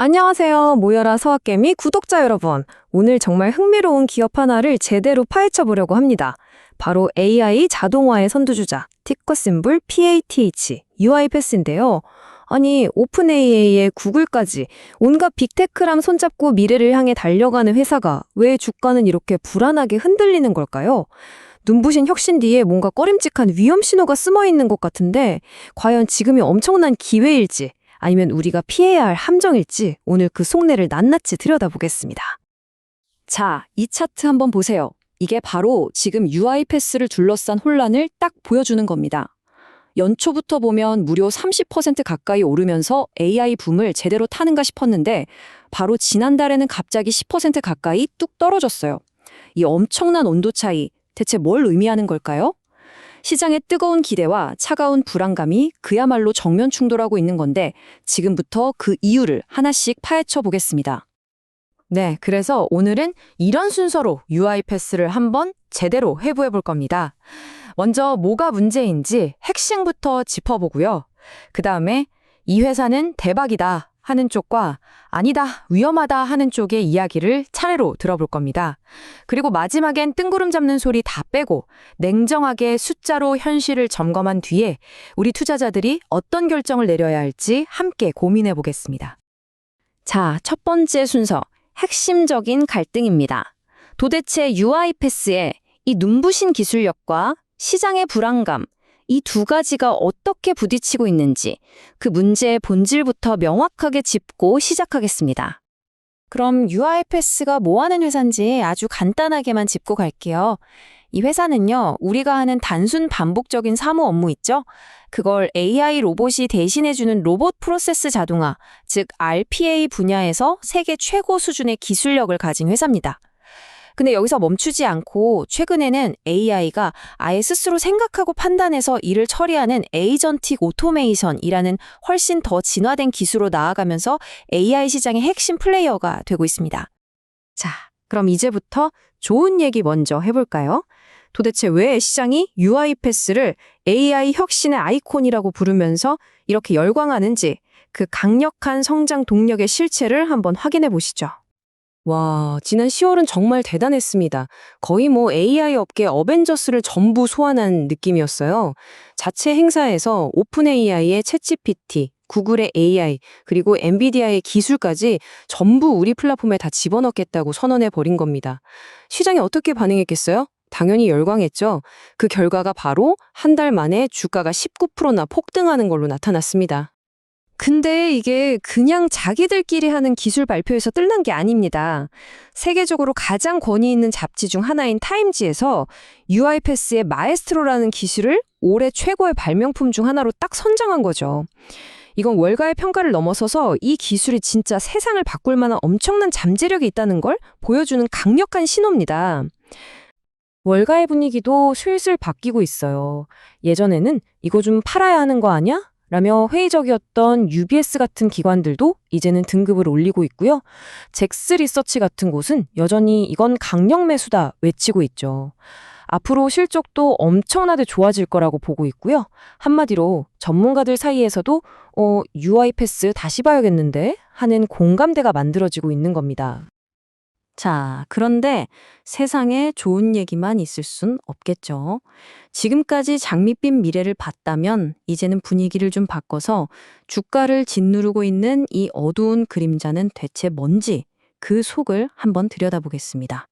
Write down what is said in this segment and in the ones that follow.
안녕하세요. 모여라 서학개미 구독자 여러분. 오늘 정말 흥미로운 기업 하나를 제대로 파헤쳐 보려고 합니다. 바로 AI 자동화의 선두주자, 티커 심볼 PATH, UiPath인데요. 아니, 오픈 AI에 구글까지 온갖 빅테크랑 손잡고 미래를 향해 달려가는 회사가 왜 주가는 이렇게 불안하게 흔들리는 걸까요? 눈부신 혁신 뒤에 뭔가 꺼림칙한 위험 신호가 숨어 있는 것 같은데, 과연 지금이 엄청난 기회일지, 아니면 우리가 피해야 할 함정일지 오늘 그 속내를 낱낱이 들여다보겠습니다. 자, 이 차트 한번 보세요. 이게 바로 지금 UiPath를 둘러싼 혼란을 딱 보여주는 겁니다. 연초부터 보면 무려 30% 가까이 오르면서 AI 붐을 제대로 타는가 싶었는데 바로 지난달에는 갑자기 10% 가까이 뚝 떨어졌어요. 이 엄청난 온도 차이, 대체 뭘 의미하는 걸까요? 시장의 뜨거운 기대와 차가운 불안감이 그야말로 정면 충돌하고 있는 건데 지금부터 그 이유를 하나씩 파헤쳐 보겠습니다. 네, 그래서 오늘은 이런 순서로 UiPath를 한번 제대로 해부해 볼 겁니다. 먼저 뭐가 문제인지 핵심부터 짚어보고요. 그 다음에 이 회사는 대박이다 하는 쪽과 아니다, 위험하다 하는 쪽의 이야기를 차례로 들어볼 겁니다. 그리고 마지막엔 뜬구름 잡는 소리 다 빼고 냉정하게 숫자로 현실을 점검한 뒤에 우리 투자자들이 어떤 결정을 내려야 할지 함께 고민해 보겠습니다. 자, 첫 번째 순서, 핵심적인 갈등입니다. 도대체 UiPath의 이 눈부신 기술력과 시장의 불안감, 이 두 가지가 어떻게 부딪히고 있는지 그 문제의 본질부터 명확하게 짚고 시작하겠습니다. 그럼 UiPath가 뭐 하는 회사인지 아주 간단하게만 짚고 갈게요. 이 회사는요, 우리가 하는 단순 반복적인 사무 업무 있죠? 그걸 AI 로봇이 대신해주는 로봇 프로세스 자동화, 즉 RPA 분야에서 세계 최고 수준의 기술력을 가진 회사입니다. 근데 여기서 멈추지 않고 최근에는 AI가 아예 스스로 생각하고 판단해서 일을 처리하는 에이전틱 오토메이션이라는 훨씬 더 진화된 기술로 나아가면서 AI 시장의 핵심 플레이어가 되고 있습니다. 자, 그럼 이제부터 좋은 얘기 먼저 해볼까요? 도대체 왜 시장이 UiPath를 AI 혁신의 아이콘이라고 부르면서 이렇게 열광하는지 그 강력한 성장 동력의 실체를 한번 확인해 보시죠. 와, 지난 10월은 정말 대단했습니다. 거의 AI 업계 어벤져스를 전부 소환한 느낌이었어요. 자체 행사에서 오픈 AI의 챗GPT, 구글의 AI, 그리고 엔비디아의 기술까지 전부 우리 플랫폼에 다 집어넣겠다고 선언해 버린 겁니다. 시장이 어떻게 반응했겠어요? 당연히 열광했죠. 그 결과가 바로 한 달 만에 주가가 19%나 폭등하는 걸로 나타났습니다. 근데 이게 그냥 자기들끼리 하는 기술 발표에서 뜰난 게 아닙니다. 세계적으로 가장 권위 있는 잡지 중 하나인 타임지에서 UiPath의 마에스트로라는 기술을 올해 최고의 발명품 중 하나로 딱 선정한 거죠. 이건 월가의 평가를 넘어서서 이 기술이 진짜 세상을 바꿀 만한 엄청난 잠재력이 있다는 걸 보여주는 강력한 신호입니다. 월가의 분위기도 슬슬 바뀌고 있어요. 예전에는 이거 좀 팔아야 하는 거 아니야? 라며 회의적이었던 UBS 같은 기관들도 이제는 등급을 올리고 있고요. 잭스 리서치 같은 곳은 여전히 이건 강력 매수다 외치고 있죠. 앞으로 실적도 엄청나게 좋아질 거라고 보고 있고요. 한마디로 전문가들 사이에서도 UiPath 다시 봐야겠는데 하는 공감대가 만들어지고 있는 겁니다. 자, 그런데 세상에 좋은 얘기만 있을 순 없겠죠. 지금까지 장밋빛 미래를 봤다면 이제는 분위기를 좀 바꿔서 주가를 짓누르고 있는 이 어두운 그림자는 대체 뭔지 그 속을 한번 들여다보겠습니다.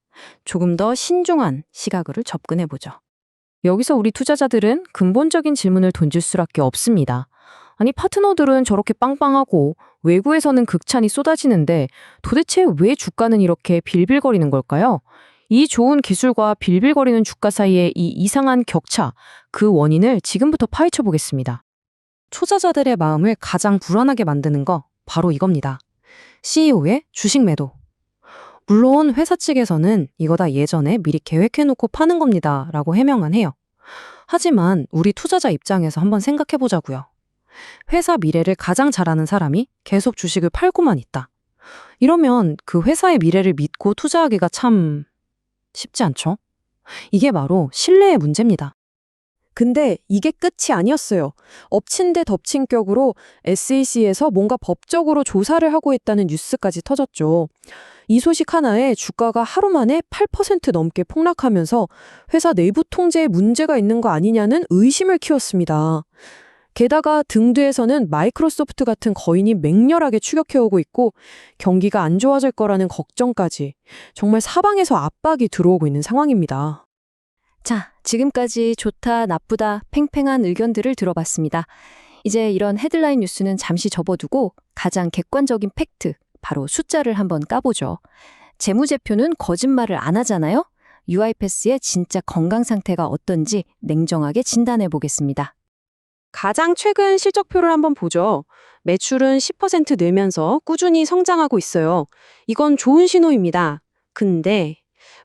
조금 더 신중한 시각으로 접근해보죠. 여기서 우리 투자자들은 근본적인 질문을 던질 수밖에 없습니다. 아니, 파트너들은 저렇게 빵빵하고 외국에서는 극찬이 쏟아지는데 도대체 왜 주가는 이렇게 빌빌거리는 걸까요? 이 좋은 기술과 빌빌거리는 주가 사이의 이 이상한 격차, 그 원인을 지금부터 파헤쳐 보겠습니다. 투자자들의 마음을 가장 불안하게 만드는 거 바로 이겁니다. CEO의 주식 매도. 물론 회사 측에서는 이거 다 예전에 미리 계획해놓고 파는 겁니다 라고 해명은 해요. 하지만 우리 투자자 입장에서 한번 생각해 보자고요. 회사 미래를 가장 잘 아는 사람이 계속 주식을 팔고만 있다. 이러면 그 회사의 미래를 믿고 투자하기가 참 쉽지 않죠? 이게 바로 신뢰의 문제입니다. 근데 이게 끝이 아니었어요. 엎친 데 덮친 격으로 SEC에서 뭔가 법적으로 조사를 하고 있다는 뉴스까지 터졌죠. 이 소식 하나에 주가가 하루 만에 8% 넘게 폭락하면서 회사 내부 통제에 문제가 있는 거 아니냐는 의심을 키웠습니다. 게다가 등뒤에서는 마이크로소프트 같은 거인이 맹렬하게 추격해오고 있고 경기가 안 좋아질 거라는 걱정까지 정말 사방에서 압박이 들어오고 있는 상황입니다. 자, 지금까지 좋다, 나쁘다, 팽팽한 의견들을 들어봤습니다. 이제 이런 헤드라인 뉴스는 잠시 접어두고 가장 객관적인 팩트, 바로 숫자를 한번 까보죠. 재무제표는 거짓말을 안 하잖아요? UiPath의 진짜 건강 상태가 어떤지 냉정하게 진단해 보겠습니다. 가장 최근 실적표를 한번 보죠. 매출은 10% 늘면서 꾸준히 성장하고 있어요. 이건 좋은 신호입니다. 근데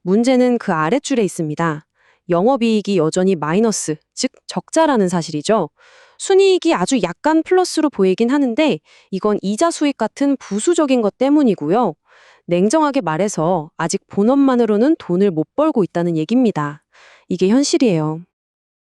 문제는 그 아랫줄에 있습니다. 영업이익이 여전히 마이너스, 즉 적자라는 사실이죠. 순이익이 아주 약간 플러스로 보이긴 하는데 이건 이자 수익 같은 부수적인 것 때문이고요. 냉정하게 말해서 아직 본업만으로는 돈을 못 벌고 있다는 얘기입니다. 이게 현실이에요.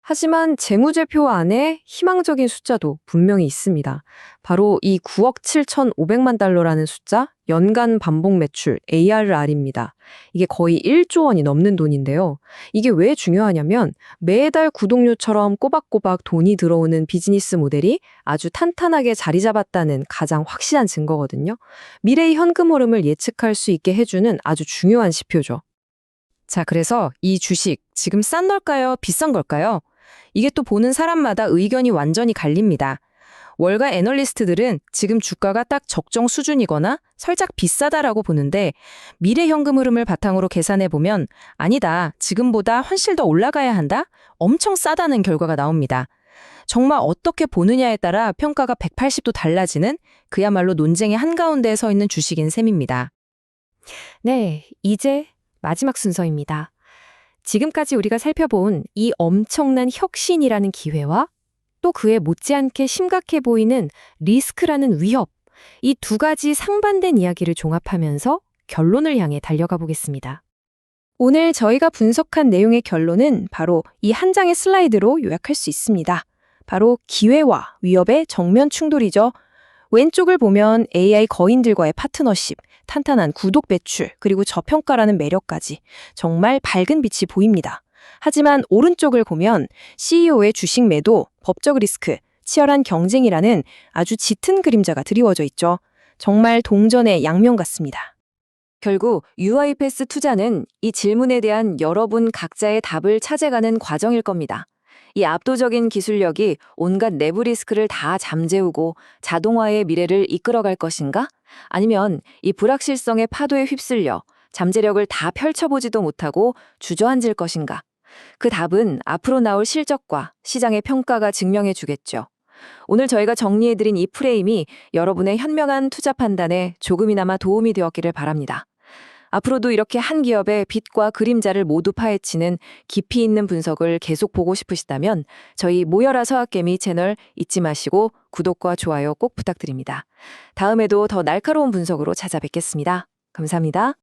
하지만 재무제표 안에 희망적인 숫자도 분명히 있습니다. 바로 이 9억 7,500만 달러라는 숫자, 연간 반복 매출 ARR입니다. 이게 거의 1조 원이 넘는 돈인데요. 이게 왜 중요하냐면 매달 구독료처럼 꼬박꼬박 돈이 들어오는 비즈니스 모델이 아주 탄탄하게 자리 잡았다는 가장 확실한 증거거든요. 미래의 현금 흐름을 예측할 수 있게 해주는 아주 중요한 지표죠. 자, 그래서 이 주식 지금 싼 걸까요? 비싼 걸까요? 이게 또 보는 사람마다 의견이 완전히 갈립니다. 월가 애널리스트들은 지금 주가가 딱 적정 수준이거나 살짝 비싸다라고 보는데 미래 현금 흐름을 바탕으로 계산해 보면 아니다, 지금보다 훨씬 더 올라가야 한다? 엄청 싸다는 결과가 나옵니다. 정말 어떻게 보느냐에 따라 평가가 180도 달라지는 그야말로 논쟁의 한가운데에 서 있는 주식인 셈입니다. 네, 이제 마지막 순서입니다. 지금까지 우리가 살펴본 이 엄청난 혁신이라는 기회와 또 그에 못지않게 심각해 보이는 리스크라는 위협, 이 두 가지 상반된 이야기를 종합하면서 결론을 향해 달려가 보겠습니다. 오늘 저희가 분석한 내용의 결론은 바로 이 한 장의 슬라이드로 요약할 수 있습니다. 바로 기회와 위협의 정면 충돌이죠. 왼쪽을 보면 AI 거인들과의 파트너십, 탄탄한 구독 배출, 그리고 저평가라는 매력까지 정말 밝은 빛이 보입니다. 하지만 오른쪽을 보면 CEO의 주식 매도, 법적 리스크, 치열한 경쟁이라는 아주 짙은 그림자가 드리워져 있죠. 정말 동전의 양면 같습니다. 결국 UiPath 투자는 이 질문에 대한 여러분 각자의 답을 찾아가는 과정일 겁니다. 이 압도적인 기술력이 온갖 내부 리스크를 다 잠재우고 자동화의 미래를 이끌어갈 것인가? 아니면 이 불확실성의 파도에 휩쓸려 잠재력을 다 펼쳐보지도 못하고 주저앉을 것인가? 그 답은 앞으로 나올 실적과 시장의 평가가 증명해 주겠죠. 오늘 저희가 정리해드린 이 프레임이 여러분의 현명한 투자 판단에 조금이나마 도움이 되었기를 바랍니다. 앞으로도 이렇게 한 기업의 빛과 그림자를 모두 파헤치는 깊이 있는 분석을 계속 보고 싶으시다면 저희 모여라 서학개미 채널 잊지 마시고 구독과 좋아요 꼭 부탁드립니다. 다음에도 더 날카로운 분석으로 찾아뵙겠습니다. 감사합니다.